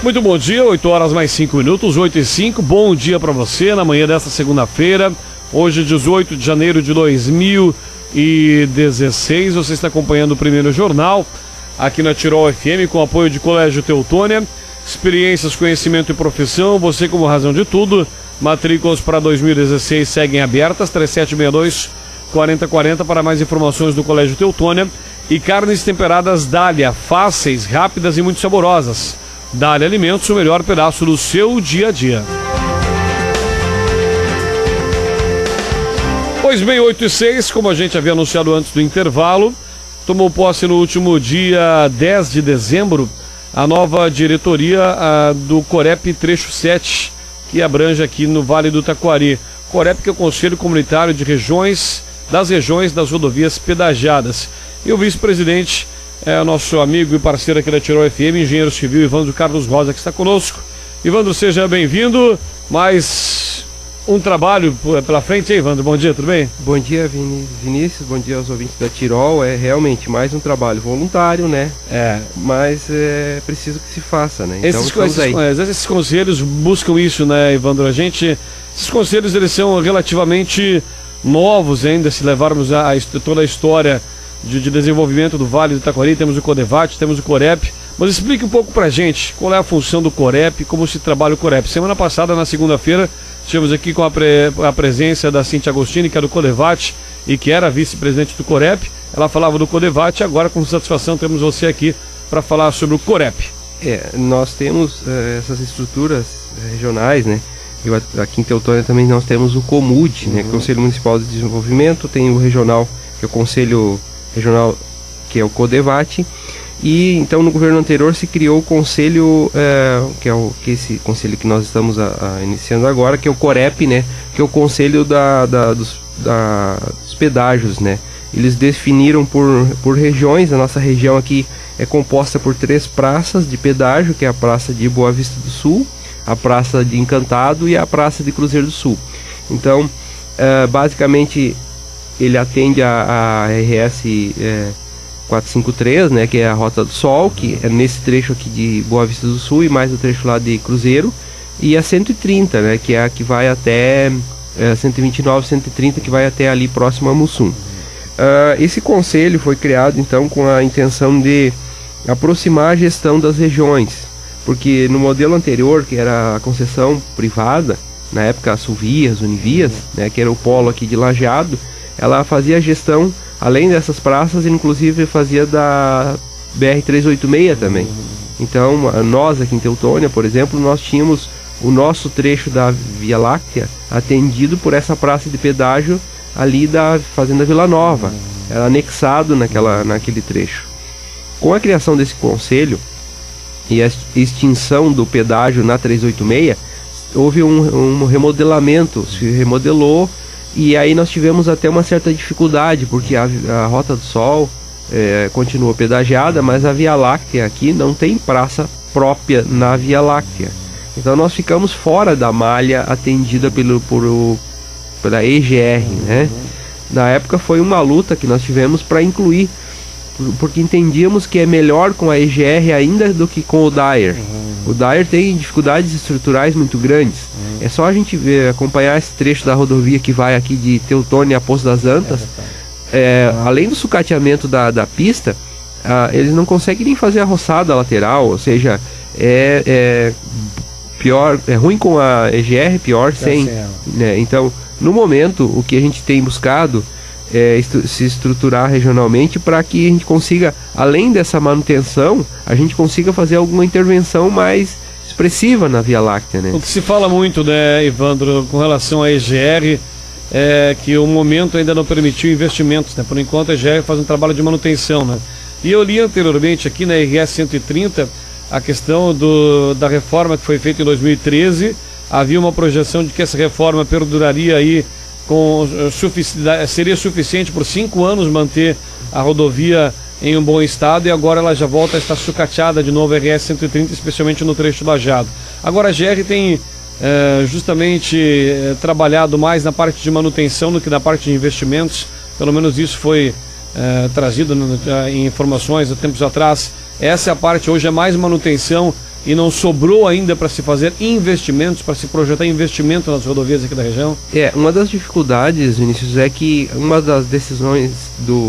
Muito bom dia, 8 horas mais 5 minutos, 8h05. Bom dia para você na manhã desta segunda-feira. Hoje, 18 de janeiro de 2016. Você está acompanhando o primeiro jornal aqui na Tirol FM com apoio de Colégio Teutônia. Experiências, conhecimento e profissão, você como razão de tudo. Matrículas para 2016 seguem abertas, 3762-4040 para mais informações do Colégio Teutônia. E carnes temperadas Dália, fáceis, rápidas e muito saborosas. Dália Alimentos, o melhor pedaço do seu dia a dia. Pois bem, 8h06, como a gente havia anunciado antes do intervalo, tomou posse no último dia 10 de dezembro a nova diretoria do Corep Trecho 7, que abrange aqui no Vale do Taquari. Corep, que é o Conselho Comunitário de Regiões, das rodovias pedagiadas. E o vice-presidente é o nosso amigo e parceiro aqui da Tirol FM, engenheiro civil Ivandro Carlos Rosa, que está conosco. Ivandro, seja bem-vindo. Mais um trabalho pela frente, hein, Ivandro? Bom dia, tudo bem? Bom dia, Vinícius. Bom dia aos ouvintes da Tirol. É realmente mais um trabalho voluntário, né? Mas é preciso que se faça, né? Então, esses conselhos buscam isso, né, Ivandro? Esses conselhos, eles são relativamente novos ainda, se levarmos toda a história de desenvolvimento do Vale do Taquari. Temos o Codevat, temos o Corep, mas explique um pouco pra gente qual é a função do Corep, como se trabalha o Corep. Semana passada, na segunda-feira, estivemos aqui com a presença da Cintia Agostini, que é do Codevat e que era vice-presidente do Corep. Ela falava do Codevat, agora com satisfação temos você aqui para falar sobre o Corep. Nós temos essas estruturas regionais, né? Aqui em Teutônia também nós temos o COMUD, né? Conselho Municipal de Desenvolvimento, tem o regional, que é o Conselho Regional, que é o Codevat, e então no governo anterior se criou o conselho, esse conselho que nós estamos iniciando agora, que é o Corep, né, que é o conselho dos pedágios, né. Eles definiram por regiões. A nossa região aqui é composta por 3 praças de pedágio, que é a Praça de Boa Vista do Sul, a Praça de Encantado e a Praça de Cruzeiro do Sul. Então, basicamente, ele atende a RS 453, né, que é a Rota do Sol, que é nesse trecho aqui de Boa Vista do Sul e mais o trecho lá de Cruzeiro, e a 130, né, que é a que vai até 129, 130, que vai até ali próximo a Mussum. Esse conselho foi criado então com a intenção de aproximar a gestão das regiões, porque no modelo anterior, que era a concessão privada, na época a Sulvias, Univias, né, que era o polo aqui de Lajeado, ela fazia a gestão, além dessas praças, inclusive fazia da BR-386 também. Então, nós aqui em Teutônia, por exemplo, nós tínhamos o nosso trecho da Via Láctea atendido por essa praça de pedágio ali da Fazenda Vila Nova. Era anexado naquele trecho. Com a criação desse conselho e a extinção do pedágio na 386, houve um remodelamento, se remodelou. E aí nós tivemos até uma certa dificuldade, porque a Rota do Sol continuou pedagiada, mas a Via Láctea aqui não tem praça própria na Via Láctea. Então nós ficamos fora da malha atendida pela EGR, né? Na época foi uma luta que nós tivemos para incluir, porque entendíamos que é melhor com a EGR ainda do que com o DAER. O DAER tem dificuldades estruturais muito grandes. É só a gente acompanhar esse trecho da rodovia que vai aqui de Teutônia a Poço das Antas. Além do sucateamento da pista, eles não conseguem nem fazer a roçada lateral, ou seja, pior, é ruim com a EGR, pior sem. Né? Então, no momento, o que a gente tem buscado se estruturar regionalmente para que a gente consiga, além dessa manutenção, a gente consiga fazer alguma intervenção mais expressiva na Via Láctea, né? O que se fala muito, né, Ivandro, com relação à EGR, é que o momento ainda não permitiu investimentos, né? Por enquanto a EGR faz um trabalho de manutenção, né? E eu li anteriormente aqui na RS 130 a questão da reforma que foi feita em 2013. Havia uma projeção de que essa reforma perduraria aí seria suficiente por 5 anos manter a rodovia em um bom estado, e agora ela já volta a estar sucateada de novo, a RS 130, especialmente no trecho do Lajeado. Agora a GR tem justamente trabalhado mais na parte de manutenção do que na parte de investimentos. Pelo menos isso foi trazido em informações há tempos atrás. Essa é a parte, hoje é mais manutenção e não sobrou ainda para se fazer investimentos, para se projetar investimento nas rodovias aqui da região? Uma das dificuldades, Vinícius, é que uma das decisões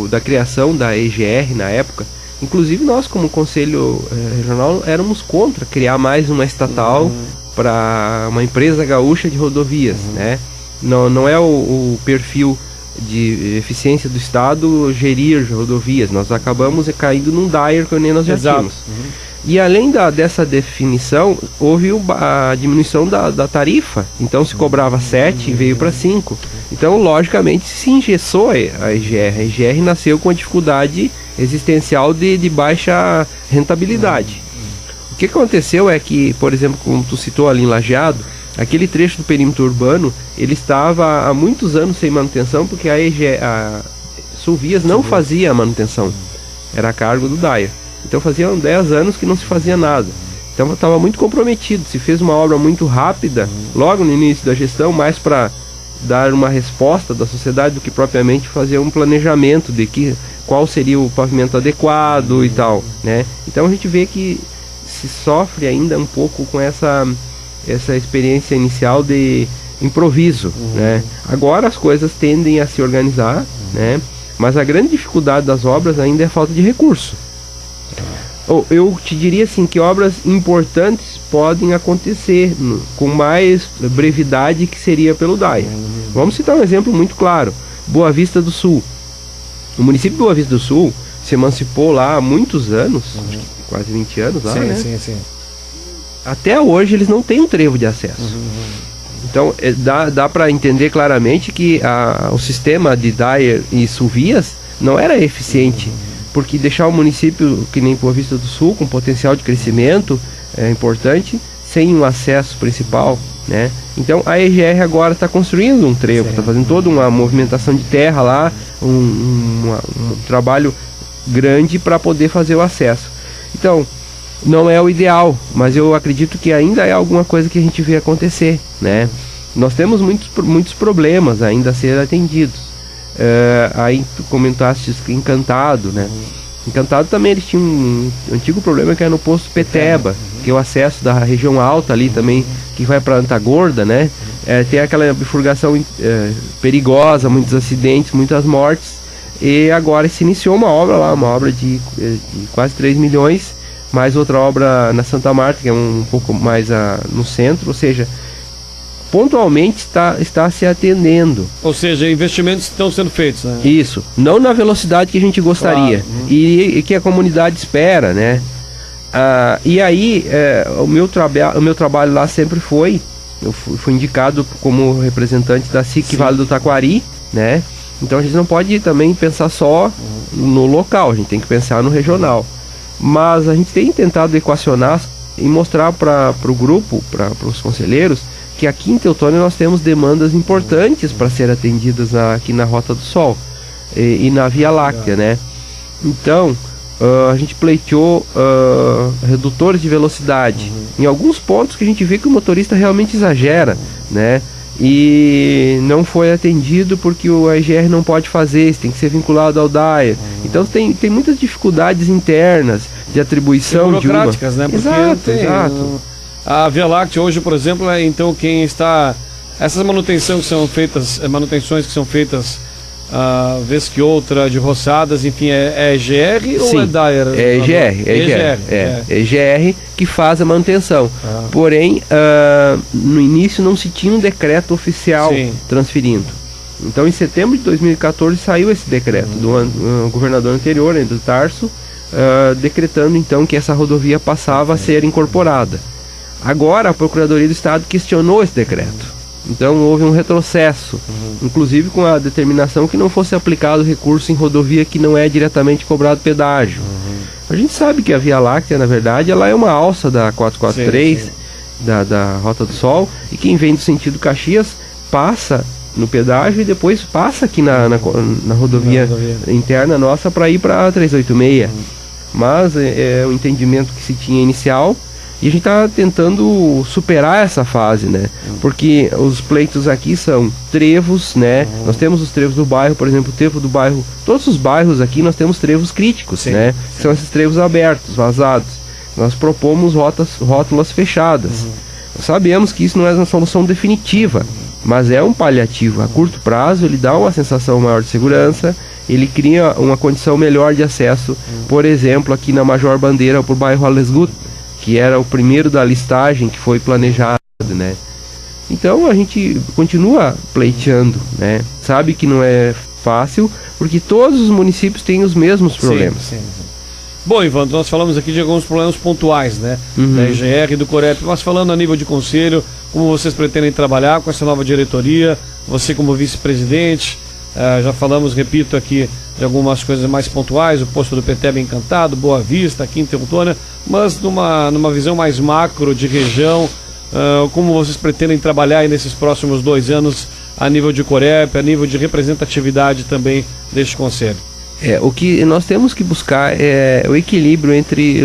da criação da EGR na época, inclusive nós como Conselho Regional éramos contra criar mais uma estatal para uma empresa gaúcha de rodovias, né? Não é o perfil de eficiência do Estado gerir rodovias, nós acabamos caindo num DAER que nem nós já tínhamos. E além dessa definição, houve a diminuição da tarifa. Então se cobrava 7 e veio para 5. Então, logicamente, se engessou a EGR. A EGR nasceu com a dificuldade existencial de baixa rentabilidade. O que aconteceu é que, por exemplo, como tu citou ali em Lajeado, aquele trecho do perímetro urbano, ele estava há muitos anos sem manutenção, porque a Sulvias não fazia a manutenção. Era a cargo do DAER. Então faziam 10 anos que não se fazia nada. Então estava muito comprometido. Se fez uma obra muito rápida, logo no início da gestão, mais para dar uma resposta da sociedade do que propriamente fazer um planejamento de qual seria o pavimento adequado e tal, né? Então a gente vê que se sofre ainda um pouco com essa experiência inicial de improviso, né? Agora as coisas tendem a se organizar, né? Mas a grande dificuldade das obras ainda é a falta de recurso. Eu te diria assim que obras importantes podem acontecer com mais brevidade que seria pelo DAER. Vamos citar um exemplo muito claro: Boa Vista do Sul. O município de Boa Vista do Sul se emancipou lá há muitos anos, quase 20 anos lá, né? Sim. Até hoje eles não têm um trevo de acesso. Então dá para entender claramente que o sistema de DAER e Sulvias não era eficiente. Porque deixar o município, que nem Boa Vista do Sul, com potencial de crescimento importante, sem um acesso principal, né? Então a EGR agora está construindo um trevo, está fazendo toda uma movimentação de terra lá, um trabalho grande para poder fazer o acesso. Então, não é o ideal, mas eu acredito que ainda é alguma coisa que a gente vê acontecer, né? Nós temos muitos problemas ainda a ser atendidos. Aí tu comentaste Encantado, né? Encantado também eles tinham um antigo problema que era no posto Peteba, que é o acesso da região alta ali também, que vai para Antagorda, né? Tem aquela bifurcação perigosa, muitos acidentes, muitas mortes, e agora se iniciou uma obra lá, uma obra de quase 3 milhões, mais outra obra na Santa Marta, que é um pouco mais no centro, ou seja, pontualmente está se atendendo. Ou seja, investimentos estão sendo feitos, né? Isso, não na velocidade que a gente gostaria, claro. E que a comunidade espera, né? E aí, o meu trabalho lá sempre foi, eu fui indicado como representante da SIC Vale do Taquari, né? Então a gente não pode também pensar só no local, a gente tem que pensar no regional. Mas a gente tem tentado equacionar e mostrar para o grupo, para os conselheiros, que aqui em Teutônia nós temos demandas importantes para ser atendidas aqui na Rota do Sol e na Via Láctea, né? Então, a gente pleiteou redutores de velocidade em alguns pontos que a gente vê que o motorista realmente exagera, né? E não foi atendido porque o EGR não pode fazer, isso tem que ser vinculado ao DAER. Então tem muitas dificuldades internas de atribuição burocráticas, né? Porque exato. A Via Láctea hoje, por exemplo, então quem está... Essas manutenções que são feitas vez que outra, de roçadas, enfim, é EGR ou é DAER? É EGR que faz a manutenção. Porém, no início não se tinha um decreto oficial transferindo. Então, em setembro de 2014 saiu esse decreto do governador anterior, do Tarso, decretando então que essa rodovia passava a ser incorporada. Agora a Procuradoria do Estado questionou esse decreto. Então houve um retrocesso, inclusive com a determinação que não fosse aplicado recurso em rodovia que não é diretamente cobrado pedágio. A gente sabe que a Via Láctea, na verdade, ela é uma alça da 443, da Rota do Sol, e quem vem do sentido Caxias passa no pedágio e depois passa aqui na rodovia interna nossa para ir para a 386. Mas é o entendimento que se tinha inicial. E a gente está tentando superar essa fase, né? Porque os pleitos aqui são trevos, né? Nós temos os trevos do bairro, por exemplo, o trevo do bairro... Todos os bairros aqui nós temos trevos críticos, né? São esses trevos abertos, vazados. nós propomos rótulas fechadas. Sabemos que isso não é uma solução definitiva, mas é um paliativo. A curto prazo ele dá uma sensação maior de segurança, ele cria uma condição melhor de acesso, por exemplo, aqui na Major Bandeira, por bairro Alesgut, que era o primeiro da listagem que foi planejado, né? Então a gente continua pleiteando, né? Sabe que não é fácil, porque todos os municípios têm os mesmos problemas. Sim. Bom, Evandro, nós falamos aqui de alguns problemas pontuais, né? Da EGR e do Corep, mas falando a nível de conselho, como vocês pretendem trabalhar com essa nova diretoria, você como vice-presidente, já falamos, repito aqui, de algumas coisas mais pontuais, o posto do PTEB Encantado, Boa Vista, Quinta Teutônia, mas numa visão mais macro de região, como vocês pretendem trabalhar aí nesses próximos 2 anos a nível de Corep, a nível de representatividade também deste conselho? O que nós temos que buscar é o equilíbrio entre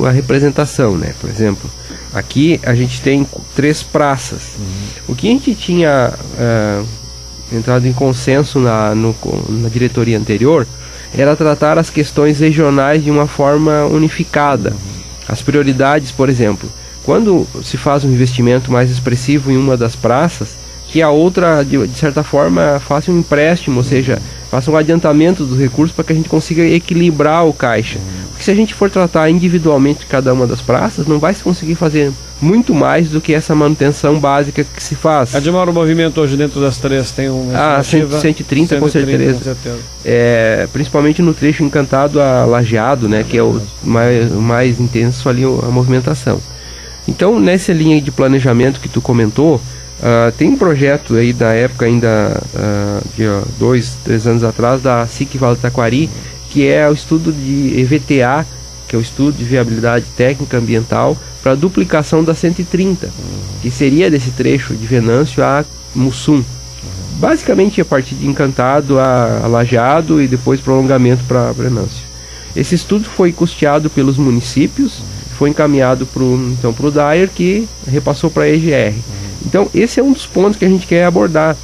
a representação, né? Por exemplo, aqui a gente tem 3 praças. O que a gente tinha entrado em consenso na diretoria anterior era tratar as questões regionais de uma forma unificada. As prioridades, por exemplo, quando se faz um investimento mais expressivo em uma das praças, que a outra, de certa forma, faça um empréstimo, ou seja, faça um adiantamento dos recursos para que a gente consiga equilibrar o caixa. Porque se a gente for tratar individualmente cada uma das praças, não vai se conseguir fazer muito mais do que essa manutenção básica que se faz. Ademar, o movimento hoje dentro das 3 tem uma 130 com certeza. Principalmente no trecho Encantado a Lajeado, né, que é o mais intenso ali a movimentação. Então, nessa linha de planejamento que tu comentou, tem um projeto aí da época ainda, de 2, 3 anos atrás, da SIC Vale do Taquari, que é o estudo de EVTA, que é o estudo de viabilidade técnica ambiental, para a duplicação da 130, que seria desse trecho de Venâncio a Mussum. Basicamente a partir de Encantado a Lajeado e depois prolongamento para Venâncio. Esse estudo foi custeado pelos municípios, foi encaminhado para o DAER, que repassou para a EGR. Então esse é um dos pontos que a gente quer abordar.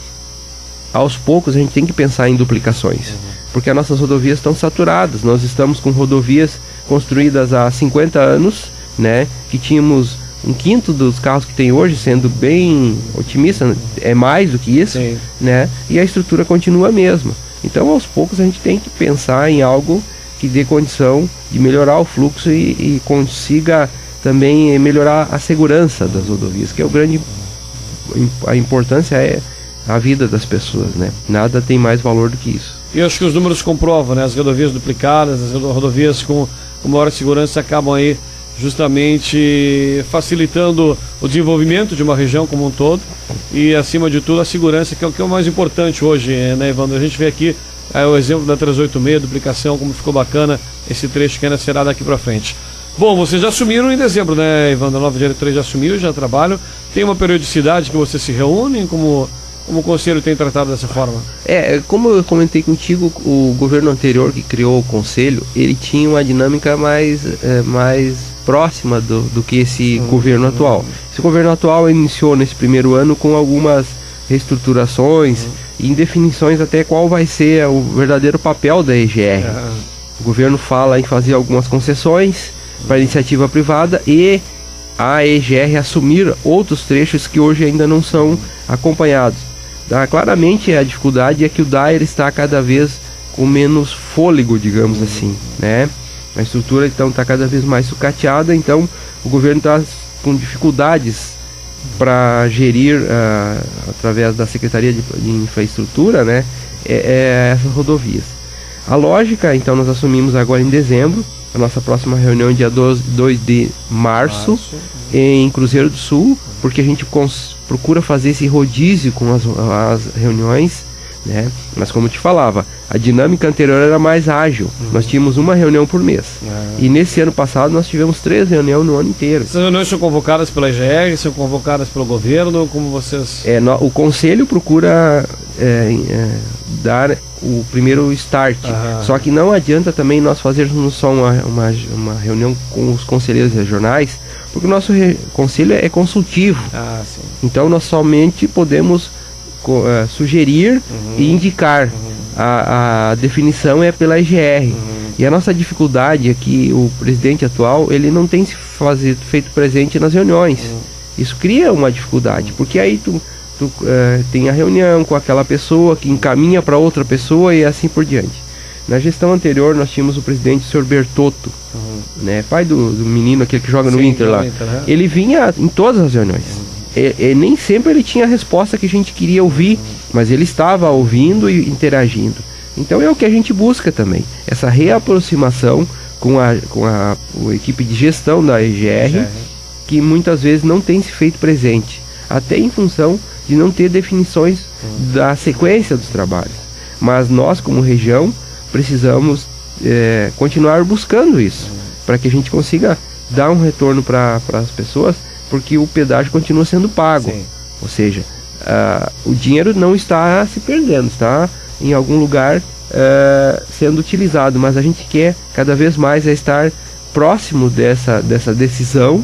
Aos poucos a gente tem que pensar em duplicações, porque as nossas rodovias estão saturadas. Nós estamos com rodovias construídas há 50 anos, né, que tínhamos 1/5 dos carros que tem hoje, sendo bem otimista, é mais do que isso, né, e a estrutura continua a mesma. Então aos poucos a gente tem que pensar em algo que dê condição de melhorar o fluxo e consiga também melhorar a segurança das rodovias, que é a importância é a vida das pessoas, né? Nada tem mais valor do que isso. E eu acho que os números comprovam, né? As rodovias duplicadas, as rodovias com maior segurança acabam aí justamente facilitando o desenvolvimento de uma região como um todo e, acima de tudo, a segurança, que é o mais importante hoje, né, Evandro? A gente vê aqui o exemplo da 386, duplicação, como ficou bacana esse trecho que ainda será daqui para frente. Bom, vocês já assumiram em dezembro, né, Evandro? A nova diretoria já assumiu, já trabalham. Tem uma periodicidade que vocês se reúnem? Como o conselho tem tratado dessa forma? Como eu comentei contigo, o governo anterior que criou o conselho, ele tinha uma dinâmica mais próxima do que esse governo atual. Esse governo atual iniciou nesse primeiro ano com algumas reestruturações e indefinições até qual vai ser o verdadeiro papel da EGR. O governo fala em fazer algumas concessões para a iniciativa privada e a EGR assumir outros trechos que hoje ainda não são acompanhados. Claramente a dificuldade é que o DAER está cada vez com menos fôlego, digamos assim, né? A estrutura então está cada vez mais sucateada, então o governo está com dificuldades para gerir através da Secretaria de Infraestrutura, né, essas rodovias. A lógica, então, nós assumimos agora em dezembro. A nossa próxima reunião é dia 2 de março, em Cruzeiro do Sul, porque a gente procura fazer esse rodízio com as reuniões, né? Mas como eu te falava, a dinâmica anterior era mais ágil. Nós tínhamos uma reunião por mês. E nesse ano passado nós tivemos 3 reuniões no ano inteiro. Essas reuniões são convocadas pela EGR, são convocadas pelo governo, como vocês... O Conselho procura dar o primeiro start. Só que não adianta também nós fazermos só uma reunião com os conselheiros regionais, porque o nosso conselho é consultivo. Então nós somente podemos sugerir e indicar. A definição é pela EGR. E a nossa dificuldade é que o presidente atual, ele não tem se feito presente nas reuniões. Isso cria uma dificuldade, porque aí tu tem a reunião com aquela pessoa que encaminha para outra pessoa e assim por diante. Na gestão anterior nós tínhamos o presidente, o senhor Bertotto, né, pai do menino aquele que joga no Inter lá. Ele vinha em todas as reuniões. E nem sempre ele tinha a resposta que a gente queria ouvir, mas ele estava ouvindo e interagindo. Então é o que a gente busca também, essa reaproximação com a equipe de gestão da EGR, que muitas vezes não tem se feito presente, até em função de não ter definições da sequência dos trabalhos. Mas nós, como região, precisamos continuar buscando isso, para que a gente consiga dar um retorno para as pessoas, porque o pedágio continua sendo pago. Sim. Ou seja, o dinheiro não está se perdendo, está em algum lugar sendo utilizado, mas a gente quer cada vez mais estar próximo dessa decisão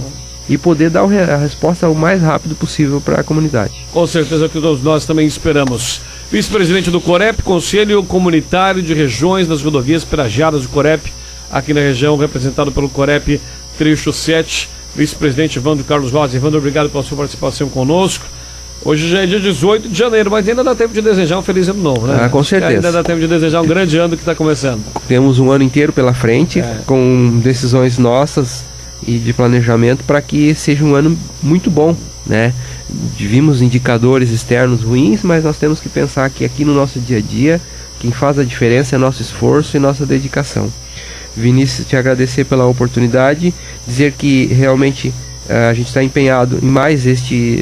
e poder dar a resposta o mais rápido possível para a comunidade. Com certeza que todos nós também esperamos. Vice-presidente do Corep, Conselho Comunitário de Regiões das Rodovias Pedagiadas do Corep, aqui na região, representado pelo Corep Trecho 7, vice-presidente Evandro Carlos Rosa. Evandro, obrigado pela sua participação conosco. Hoje já é dia 18 de janeiro, mas ainda dá tempo de desejar um feliz ano novo, né? Com certeza. Ainda dá tempo de desejar um grande ano que está começando. Temos um ano inteiro pela frente, com decisões nossas e de planejamento para que seja um ano muito bom, né? Vimos indicadores externos ruins, mas nós temos que pensar que aqui no nosso dia a dia, quem faz a diferença é nosso esforço e nossa dedicação. Vinícius, te agradecer pela oportunidade, dizer que realmente a gente está empenhado em mais este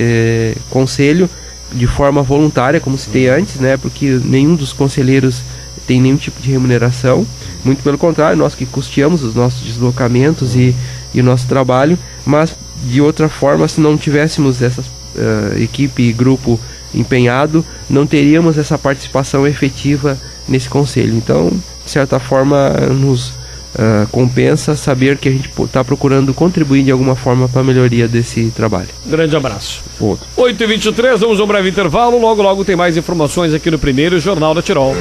conselho de forma voluntária, como citei antes, né? Porque nenhum dos conselheiros tem nenhum tipo de remuneração, muito pelo contrário, nós que custeamos os nossos deslocamentos e o nosso trabalho, mas de outra forma, se não tivéssemos essa equipe e grupo empenhado, não teríamos essa participação efetiva nesse conselho. Então, de certa forma, nos compensa saber que a gente está procurando contribuir de alguma forma para a melhoria desse trabalho. Grande abraço. Outro. 8h23, vamos a um breve intervalo, logo tem mais informações aqui no primeiro Jornal da Tirol.